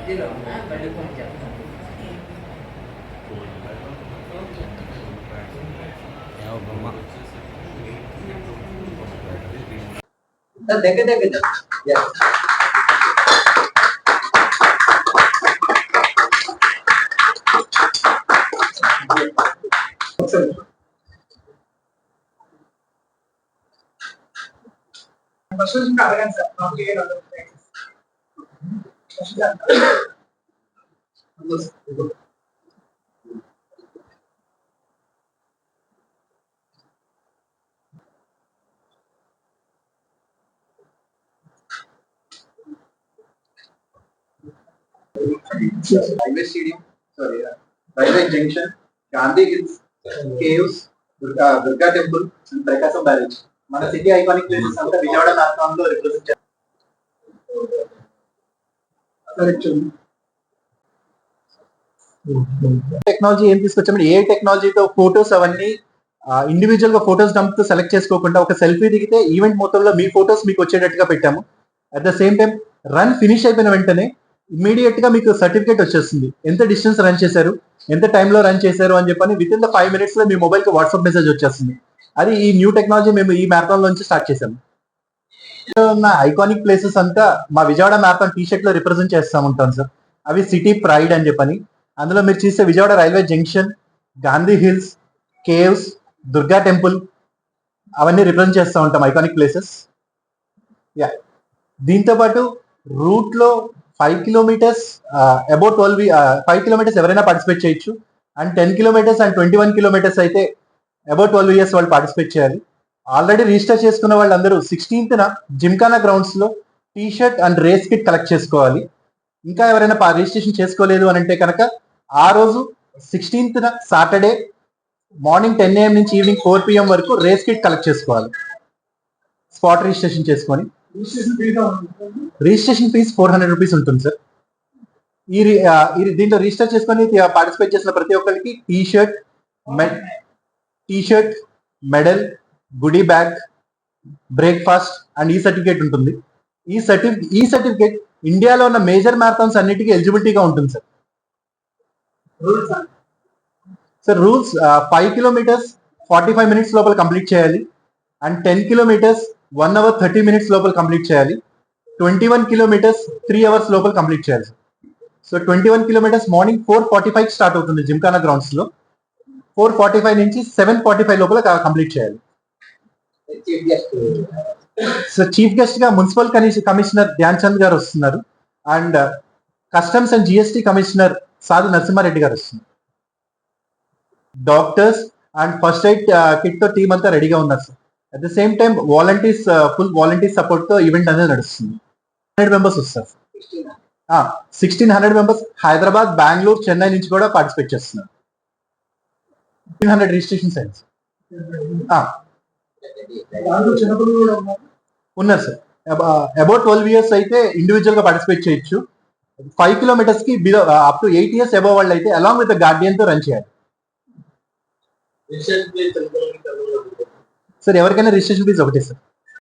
మధ్యలో ఉన్న మళ్ళీ ఫోన్ చేస్తాను. దగ్గర దగ్గర అడగండి sir. Railway stadium, sorry railway junction, Gandhi hills, caves, Durga temple, Prakasam barrage. మన సిటీ ఐకానిక్ ప్లేసెస్ అంతా విజయవాడ నాటకంలో రిప్రజెంట్ చేస్తారు. టెక్నాలజీ ఏం తీసుకొచ్చామంటే ఏ టెక్నాలజీతో ఫోటోస్ అవన్నీ ఇండివిజువల్ గా ఫోటోస్ డంప్ సెలెక్ట్ చేసుకోకుండా ఒక సెల్ఫీ దిగితే ఈవెంట్ మొత్తంలో మీ ఫోటోస్ మీకు వచ్చేటట్టుగా పెట్టాము. At the same time run finish అయిపోయిన వెంటనే ఇమీడియట్ గా మీకు సర్టిఫికేట్ వచ్చేస్తుంది, ఎంత డిస్టెన్స్ రన్ చేశారు, ఎంత టైంలో రన్ చేశారు అని చెప్పని విత్ ఇన్ ద 5 minutes లో మీ మొబైల్ కి వాట్సాప్ మెసేజ్ వచ్చేస్తుంది. అది ఈ న్యూ టెక్నాలజీ మేము ఈ మ్యారథాన్ నుంచి స్టార్ట్ చేసాము. ఉన్న ఐకానిక్ ప్లేసెస్ అంతా మా విజయవాడ మ్యారథాన్ టీ షర్ట్ లో రిప్రజెంట్ చేస్తా ఉంటాం సార్. అవి సిటీ ప్రైడ్ అని చెప్పని అందులో మీరు చూస్తే Vijayawada railway junction, Gandhi hills, caves, Durga temple అవన్నీ రిప్రజెంట్ చేస్తూ ఉంటాం ఐకానిక్ ప్లేసెస్. యా, దీంతో పాటు రూట్ లో 5 kilometers అబౌట్ 5 kilometers ఎవరైనా పార్టిసిపేట్ చేయొచ్చు. అండ్ 10 kilometers అండ్ 21 kilometers అయితే అబౌట్ 12 years వాళ్ళు పార్టిసిపేట్ చేయాలి. ఆల్రెడీ రిజిస్టర్ చేసుకున్న వాళ్ళందరూ 16th జిమ్ఖానా గ్రౌండ్స్ లో T shirt and race kit collect చేసుకోవాలి. ఇంకా ఎవరైనా రిజిస్ట్రేషన్ చేసుకోలేదు అని అంటే కనుక ఆ రోజు 16th సాటర్డే మార్నింగ్ 10 AM నుంచి ఈవినింగ్ 4 PM వరకు రేస్ కిట్ కలెక్ట్ చేసుకోవాలి. స్పాట్ రిజిస్ట్రేషన్ చేసుకొని రిజిస్ట్రేషన్ ఫీజ్ 400 rupees ఉంటుంది సార్. దీంట్లో రిజిస్టర్ చేసుకొని పార్టిసిపేట్ చేసిన ప్రతి ఒక్కరికి T shirt, medal, goodie bag, breakfast and ఈ సర్టిఫికేట్ ఉంటుంది. ఈ సర్టిఫికేట్ ఇండియాలో ఉన్న మేజర్ మ్యారథాన్స్ అన్నిటికీ ఎలిజిబిలిటీగా ఉంటుంది sir. Sir rules 5 kilometers 45 minutes లోపల కంప్లీట్ చేయాలి. అండ్ 10 kilometers 1 hour 30 minutes లోపల కంప్లీట్ చేయాలి. 21 kilometers 3 hours లోపల కంప్లీట్ చేయాలి. సో 21 kilometers మార్నింగ్ 4:45 స్టార్ట్ అవుతుంది జిమ్ఖానా గ్రౌండ్స్ లో. 4:45 నుంచి 7:45 లోపల కంప్లీట్ చేయాలి. సో చీఫ్ గెస్ట్ గా మున్సిపల్ కమిషనర్ ధ్యాన్ చంద్ గారు వస్తున్నారు. And customs and GST commissioner సాధు నరసింహారెడ్డి గారు వస్తున్నారు. Doctors and first aid kit తో టీం అంతా రెడీగా ఉన్నారు sir. At the same time volunteers, full volunteer support తో ఈవెంట్ అనేది నడుస్తుంది. 100 members వస్తారు. 1600 members హైదరాబాద్, బెంగళూరు, చెన్నై నుంచి కూడా పార్టిసిపేట్ చేస్తున్నారు. 1500 రిజిస్ట్రేషన్స్ అయింది ఉన్నారు సార్. అబౌట్ 12 years అయితే ఇండివిజువల్ గా పార్టిసిపేట్ చేయొచ్చు. 5 kilometers కి below up to 8 years above వాళ్ళు అయితే అలాంగ్ విత్ గార్డియన్ తో రన్ చేయాలి సార్. ఎవరికైనా రిజిస్ట్రేషన్ ఫీజు ఒకటే సార్.